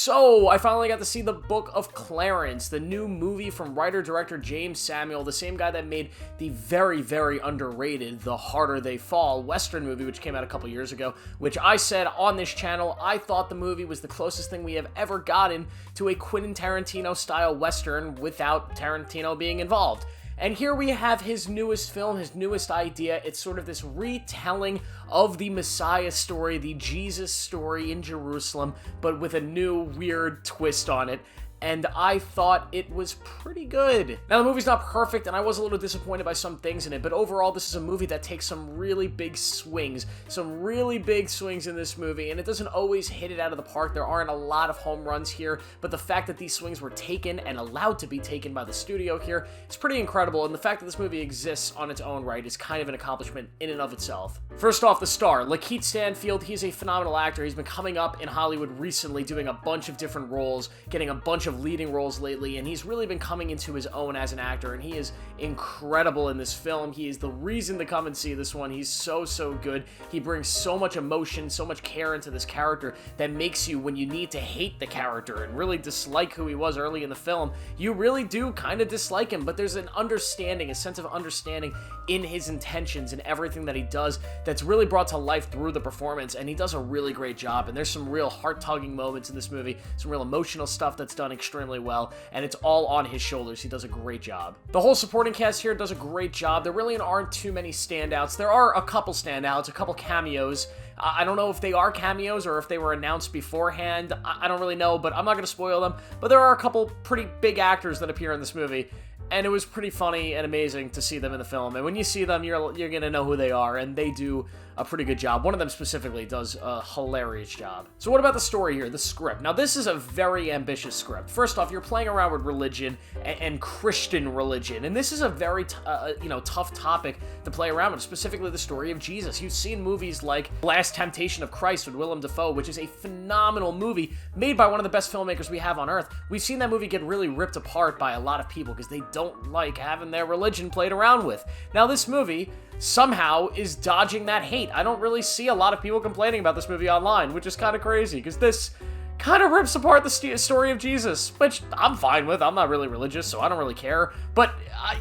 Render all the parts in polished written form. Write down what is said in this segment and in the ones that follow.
So, I finally got to see the Book of Clarence, the new movie from writer-director James Samuel, the same guy that made the very, very underrated The Harder They Fall Western movie, which came out a couple years ago, which I said on this channel, I thought the movie was the closest thing we have ever gotten to a Quentin Tarantino-style Western without Tarantino being involved. And here we have his newest film, his newest idea. It's sort of this retelling of the Messiah story, the Jesus story in Jerusalem, but with a new weird twist on it. And I thought it was pretty good. Now, the movie's not perfect, and I was a little disappointed by some things in it, but overall, this is a movie that takes some really big swings. Some really big swings in this movie, and it doesn't always hit it out of the park. There aren't a lot of home runs here, but the fact that these swings were taken and allowed to be taken by the studio here is pretty incredible, and the fact that this movie exists on its own right is kind of an accomplishment in and of itself. First off, the star, Lakeith Stanfield. He's a phenomenal actor. He's been coming up in Hollywood recently, doing a bunch of different roles, getting a bunch of leading roles lately, and he's really been coming into his own as an actor, and he is incredible in this film. He is the reason to come and see this one. He's so good. He brings so much emotion, so much care into this character that makes you, when you need to hate the character and really dislike who he was early in the film, you really do kind of dislike him, but there's an understanding, a sense of understanding in his intentions and everything that he does that's really brought to life through the performance, and he does a really great job, and there's some real heart-tugging moments in this movie, some real emotional stuff that's done extremely well, and it's all on his shoulders. He does a great job. The whole supporting cast here does a great job. There really aren't too many standouts. There are a couple standouts, a couple cameos. I don't know if they are cameos or if they were announced beforehand. I don't really know, but I'm not going to spoil them. But there are a couple pretty big actors that appear in this movie, and it was pretty funny and amazing to see them in the film. And when you see them, you're going to know who they are, and they do a pretty good job. One of them specifically does a hilarious job. So what about the story here, the script? Now, this is a very ambitious script. First off, you're playing around with religion and Christian religion, and this is a very tough topic to play around with, specifically the story of Jesus. You've seen movies like Last Temptation of Christ with Willem Dafoe, which is a phenomenal movie made by one of the best filmmakers we have on earth. We've seen that movie get really ripped apart by a lot of people because they don't like having their religion played around with. Now, this movie somehow is dodging that hate. I don't really see a lot of people complaining about this movie online, which is kind of crazy, because this kind of rips apart the story of Jesus, which I'm fine with. I'm not really religious, so I don't really care, but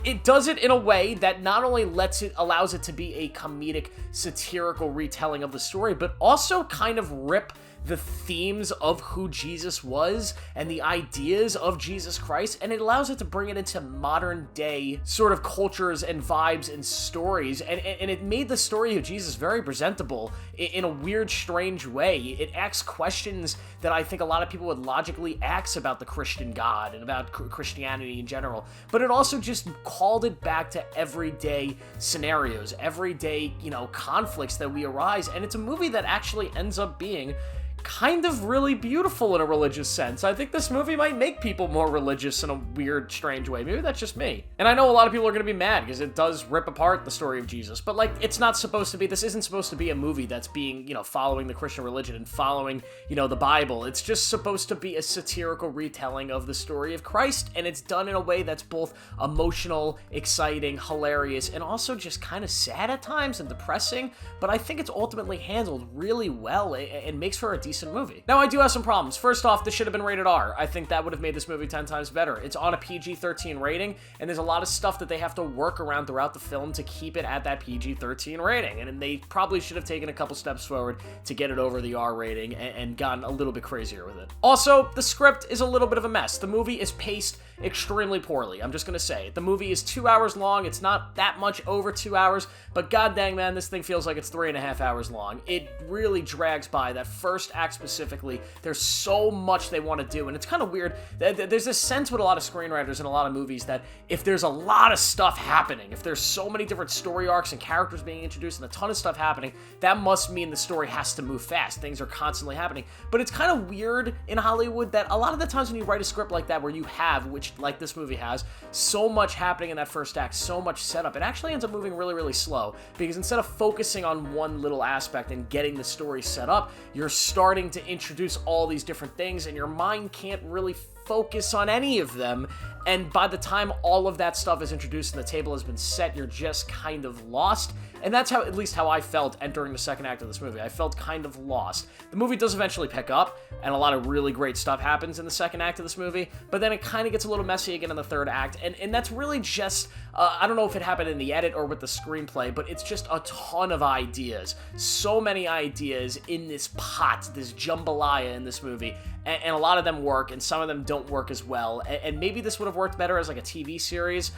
it does it in a way that not only allows it to be a comedic, satirical retelling of the story, but also kind of rip the themes of who Jesus was and the ideas of Jesus Christ, and it allows it to bring it into modern day sort of cultures and vibes and stories, and it made the story of Jesus very presentable in a weird, strange way. It asks questions that I think a lot of people would logically ask about the Christian God and about Christianity in general, but it also just called it back to everyday scenarios, everyday, conflicts that we arise, and it's a movie that actually ends up being kind of really beautiful in a religious sense. I think this movie might make people more religious in a weird, strange way. Maybe that's just me. And I know a lot of people are going to be mad because it does rip apart the story of Jesus, but it's not supposed to be, this isn't supposed to be a movie that's being, following the Christian religion and following, the Bible. It's just supposed to be a satirical retelling of the story of Christ, and it's done in a way that's both emotional, exciting, hilarious, and also just kind of sad at times and depressing, but I think it's ultimately handled really well and makes for a decent movie. Now, I do have some problems. First off, this should have been rated R. I think that would have made this movie 10 times better. It's on a PG-13 rating, and there's a lot of stuff that they have to work around throughout the film to keep it at that PG-13 rating, and they probably should have taken a couple steps forward to get it over the R rating and gotten a little bit crazier with it. Also, the script is a little bit of a mess. The movie is paced extremely poorly. I'm just gonna say it. The movie is 2 hours long. It's not that much over 2 hours, but god dang, man, this thing feels like it's 3.5 hours long. It really drags by. That first act specifically, there's so much they want to do, and it's kind of weird. There's this sense with a lot of screenwriters and a lot of movies that if there's a lot of stuff happening, if there's so many different story arcs and characters being introduced and a ton of stuff happening, that must mean the story has to move fast. Things are constantly happening. But it's kind of weird in Hollywood that a lot of the times when you write a script like that, where you have, which like this movie has, so much happening in that first act, so much setup, it actually ends up moving really, really slow, because instead of focusing on one little aspect and getting the story set up, you're starting to introduce all these different things, and your mind can't really focus on any of them. And by the time all of that stuff is introduced and the table has been set, you're just kind of lost. And that's how, at least how I felt entering the second act of this movie. I felt kind of lost. The movie does eventually pick up, and a lot of really great stuff happens in the second act of this movie, but then it kind of gets a little messy again in the third act, and that's really just, I don't know if it happened in the edit or with the screenplay, but it's just a ton of ideas. So many ideas in this pot, this jambalaya in this movie, and a lot of them work, and some of them don't work as well, and maybe this would have worked better as like a TV series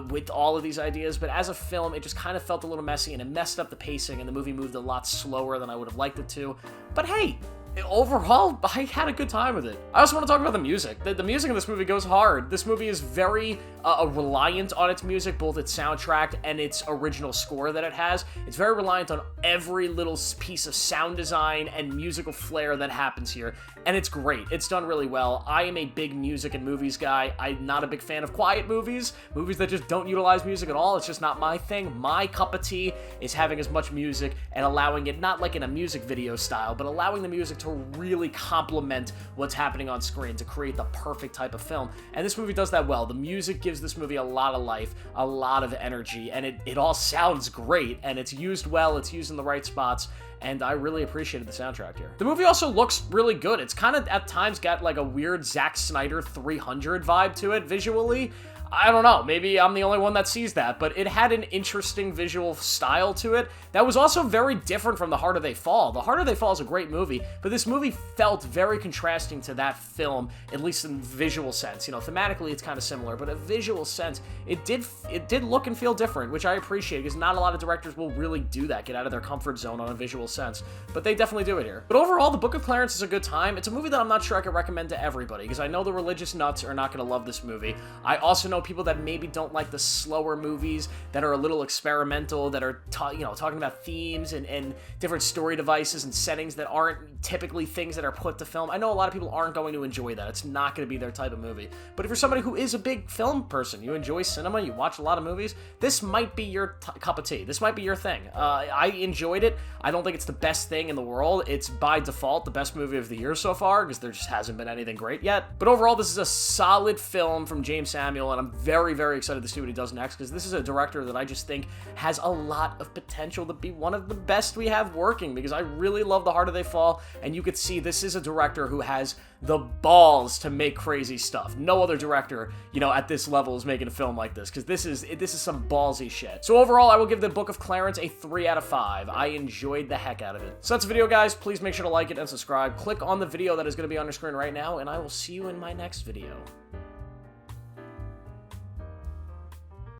with all of these ideas, but as a film, it just kind of felt a little messy, and it messed up the pacing, and the movie moved a lot slower than I would have liked it to. But hey, overall, I had a good time with it. I also want to talk about the music. The music in this movie goes hard. This movie is very reliant on its music, both its soundtrack and its original score that it has. It's very reliant on every little piece of sound design and musical flair that happens here, and it's great. It's done really well. I am a big music and movies guy. I'm not a big fan of quiet movies that just don't utilize music at all. It's just not my thing. My cup of tea is having as much music and allowing it, not like in a music video style, but allowing the music to really complement what's happening on screen to create the perfect type of film. And this movie does that well. The music gives this movie a lot of life, a lot of energy, and it all sounds great, and it's used well, it's used in the right spots, and I really appreciated the soundtrack here. The movie also looks really good. It's kind of, at times, got like a weird Zack Snyder 300 vibe to it visually. I don't know, maybe I'm the only one that sees that, but it had an interesting visual style to it that was also very different from The Harder They Fall. The Harder They Fall is a great movie, but this movie felt very contrasting to that film, at least in visual sense. You know, thematically it's kind of similar, but in a visual sense, it did look and feel different, which I appreciate, because not a lot of directors will really do that, get out of their comfort zone on a visual sense, but they definitely do it here. But overall, The Book of Clarence is a good time. It's a movie that I'm not sure I could recommend to everybody, because I know the religious nuts are not going to love this movie. I also know people that maybe don't like the slower movies that are a little experimental, that are talking about themes and different story devices and settings that aren't typically things that are put to film. I know a lot of people aren't going to enjoy that. It's not going to be their type of movie. But if you're somebody who is a big film person, you enjoy cinema, you watch a lot of movies, this might be your cup of tea. This might be your thing. I enjoyed it. I don't think it's the best thing in the world. It's by default the best movie of the year so far, because there just hasn't been anything great yet. But overall, this is a solid film from James Samuel, and I'm very, very excited to see what he does next, because this is a director that I just think has a lot of potential to be one of the best we have working, because I really love The Harder They Fall, and you could see this is a director who has the balls to make crazy stuff. No other director, at this level is making a film like this, because this is some ballsy shit. So overall, I will give The Book of Clarence a 3 out of 5. I enjoyed the heck out of it. So that's the video, guys. Please make sure to like it and subscribe. Click on the video that is going to be on your screen right now, and I will see you in my next video.